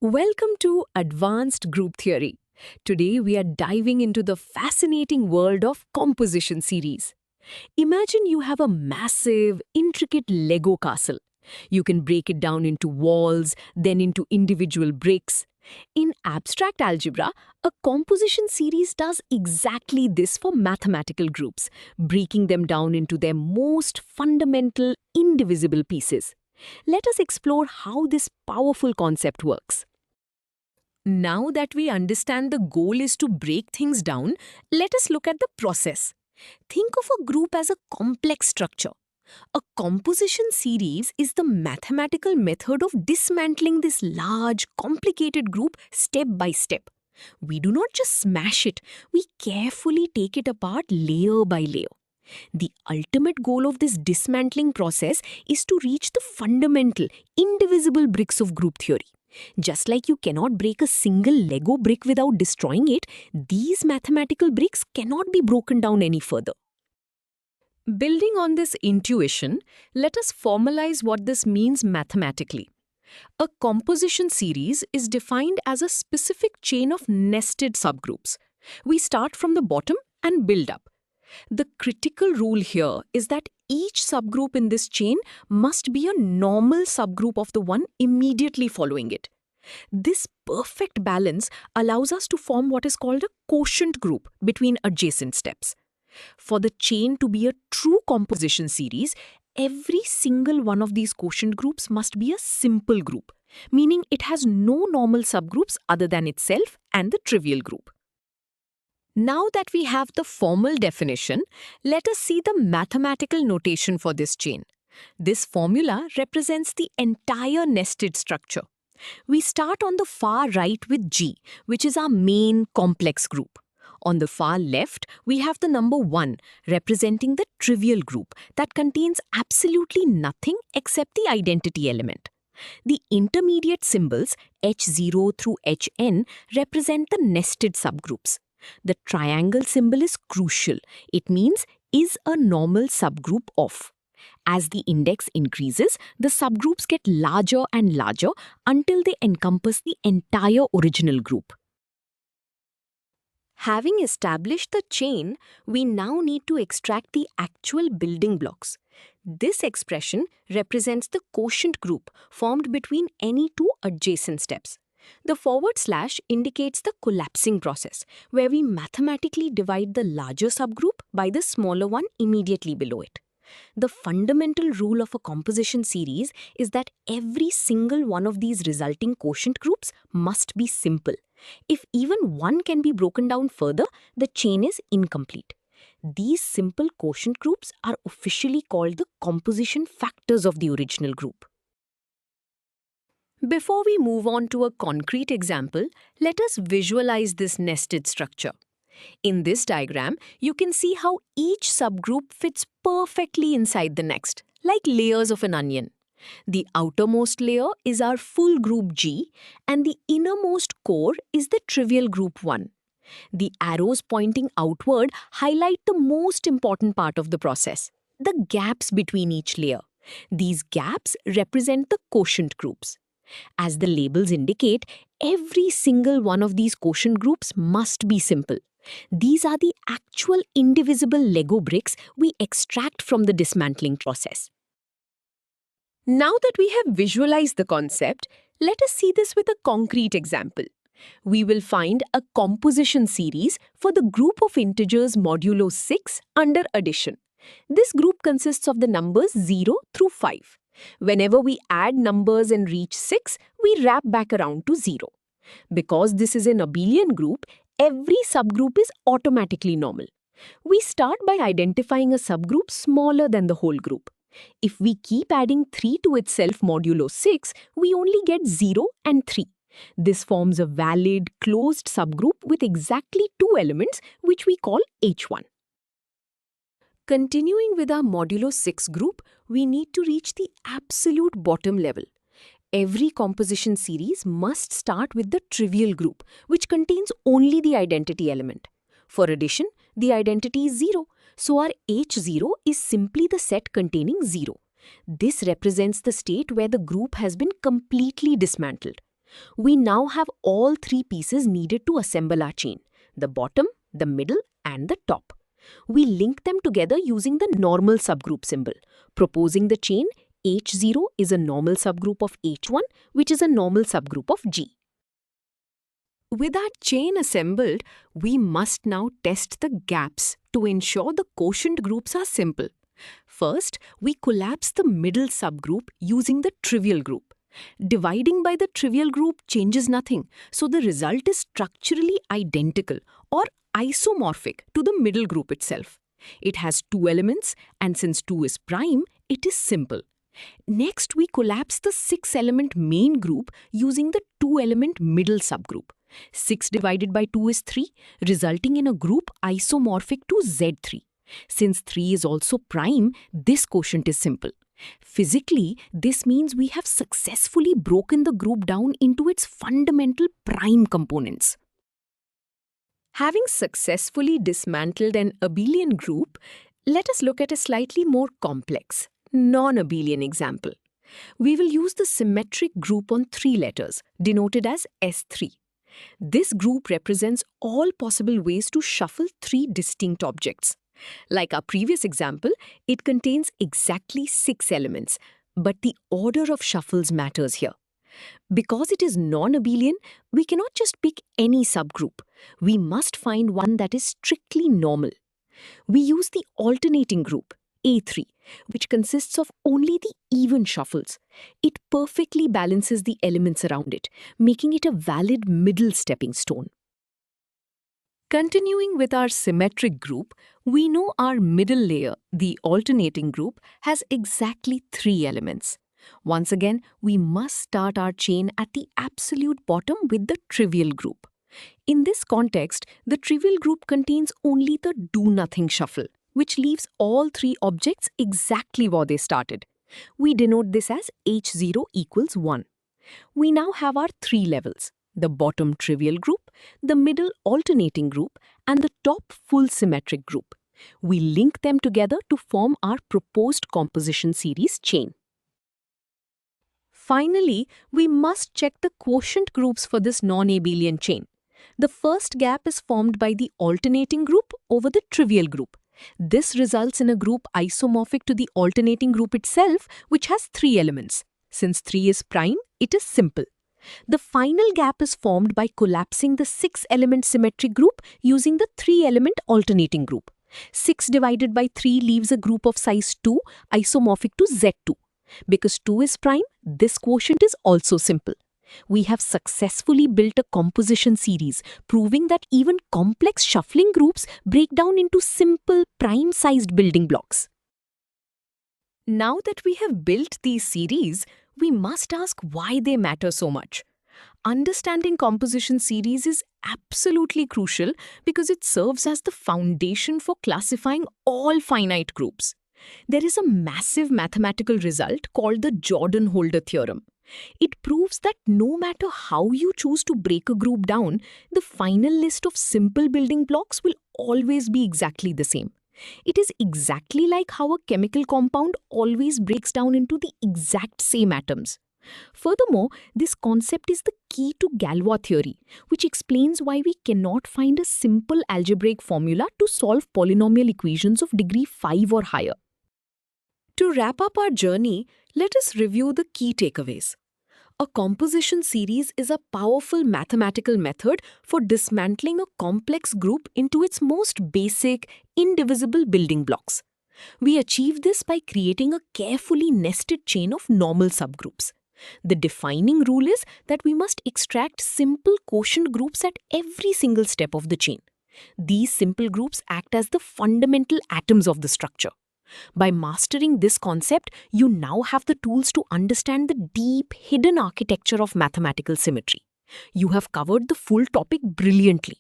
Welcome to Advanced Group Theory. Today we are diving into the fascinating world of composition series. Imagine you have a massive, intricate Lego castle. You can break it down into walls, then into individual bricks. In abstract algebra, a composition series does exactly this for mathematical groups, breaking them down into their most fundamental, indivisible pieces. Let us explore how this powerful concept works. Now that we understand the goal is to break things down, let us look at the process. Think of a group as a complex structure. A composition series is the mathematical method of dismantling this large, complicated group step by step. We do not just smash it, we carefully take it apart layer by layer. The ultimate goal of this dismantling process is to reach the fundamental, indivisible bricks of group theory. Just like you cannot break a single Lego brick without destroying it, these mathematical bricks cannot be broken down any further. Building on this intuition, let us formalize what this means mathematically. A composition series is defined as a specific chain of nested subgroups. We start from the bottom and build up. The critical rule here is that each subgroup in this chain must be a normal subgroup of the one immediately following it. This perfect balance allows us to form what is called a quotient group between adjacent steps. For the chain to be a true composition series, every single one of these quotient groups must be a simple group, meaning it has no normal subgroups other than itself and the trivial group. Now that we have the formal definition, let us see the mathematical notation for this chain. This formula represents the entire nested structure. We start on the far right with G, which is our main complex group. On the far left, we have the number 1, representing the trivial group that contains absolutely nothing except the identity element. The intermediate symbols H0 through Hn represent the nested subgroups. The triangle symbol is crucial. It means is a normal subgroup of. As the index increases, the subgroups get larger and larger until they encompass the entire original group. Having established the chain, we now need to extract the actual building blocks. This expression represents the quotient group formed between any two adjacent steps. The forward slash indicates the collapsing process, where we mathematically divide the larger subgroup by the smaller one immediately below it. The fundamental rule of a composition series is that every single one of these resulting quotient groups must be simple. If even one can be broken down further, the chain is incomplete. These simple quotient groups are officially called the composition factors of the original group. Before we move on to a concrete example, let us visualize this nested structure. In this diagram, you can see how each subgroup fits perfectly inside the next, like layers of an onion. The outermost layer is our full group G, and the innermost core is the trivial group 1. The arrows pointing outward highlight the most important part of the process, the gaps between each layer. These gaps represent the quotient groups. As the labels indicate, every single one of these quotient groups must be simple. These are the actual indivisible Lego bricks we extract from the dismantling process. Now that we have visualized the concept, let us see this with a concrete example. We will find a composition series for the group of integers modulo 6 under addition. This group consists of the numbers 0 through 5. Whenever we add numbers and reach 6, we wrap back around to 0. Because this is an abelian group, every subgroup is automatically normal. We start by identifying a subgroup smaller than the whole group. If we keep adding 3 to itself modulo 6, we only get 0 and 3. This forms a valid, closed subgroup with exactly 2 elements, which we call H1. Continuing with our modulo 6 group, we need to reach the absolute bottom level. Every composition series must start with the trivial group, which contains only the identity element. For addition, the identity is 0, so our H0 is simply the set containing 0. This represents the state where the group has been completely dismantled. We now have all three pieces needed to assemble our chain: the bottom, the middle, and the top. We link them together using the normal subgroup symbol, proposing the chain H0 is a normal subgroup of H1, which is a normal subgroup of G. With our chain assembled, we must now test the gaps to ensure the quotient groups are simple. First, we collapse the middle subgroup using the trivial group. Dividing by the trivial group changes nothing, so the result is structurally identical or isomorphic to the middle group itself. It has two elements, and since 2 is prime, it is simple. Next, we collapse the 6-element main group using the 2-element middle subgroup. 6 divided by 2 is 3, resulting in a group isomorphic to Z3. Since 3 is also prime, this quotient is simple. Physically, this means we have successfully broken the group down into its fundamental prime components. Having successfully dismantled an abelian group, let us look at a slightly more complex, non-abelian example. We will use the symmetric group on 3 letters, denoted as S3. This group represents all possible ways to shuffle 3 distinct objects. Like our previous example, it contains exactly 6 elements, but the order of shuffles matters here. Because it is non-abelian, we cannot just pick any subgroup. We must find one that is strictly normal. We use the alternating group, A3, which consists of only the even shuffles. It perfectly balances the elements around it, making it a valid middle stepping stone. Continuing with our symmetric group, we know our middle layer, the alternating group, has exactly 3 elements. Once again, we must start our chain at the absolute bottom with the trivial group. In this context, the trivial group contains only the do-nothing shuffle, which leaves all 3 objects exactly where they started. We denote this as H0 equals 1. We now have our 3 levels: the bottom trivial group, the middle alternating group, and the top full symmetric group. We link them together to form our proposed composition series chain. Finally, we must check the quotient groups for this non-abelian chain. The first gap is formed by the alternating group over the trivial group. This results in a group isomorphic to the alternating group itself, which has 3 elements. Since 3 is prime, it is simple. The final gap is formed by collapsing the 6-element symmetric group using the 3-element alternating group. 6 divided by 3 leaves a group of size 2 isomorphic to Z2. Because 2 is prime, this quotient is also simple. We have successfully built a composition series, proving that even complex shuffling groups break down into simple prime-sized building blocks. Now that we have built these series, we must ask why they matter so much. Understanding composition series is absolutely crucial because it serves as the foundation for classifying all finite groups. There is a massive mathematical result called the Jordan-Holder theorem. It proves that no matter how you choose to break a group down, the final list of simple building blocks will always be exactly the same. It is exactly like how a chemical compound always breaks down into the exact same atoms. Furthermore, this concept is the key to Galois theory, which explains why we cannot find a simple algebraic formula to solve polynomial equations of degree 5 or higher. To wrap up our journey, let us review the key takeaways. A composition series is a powerful mathematical method for dismantling a complex group into its most basic, indivisible building blocks. We achieve this by creating a carefully nested chain of normal subgroups. The defining rule is that we must extract simple quotient groups at every single step of the chain. These simple groups act as the fundamental atoms of the structure. By mastering this concept, you now have the tools to understand the deep, hidden architecture of mathematical symmetry. You have covered the full topic brilliantly.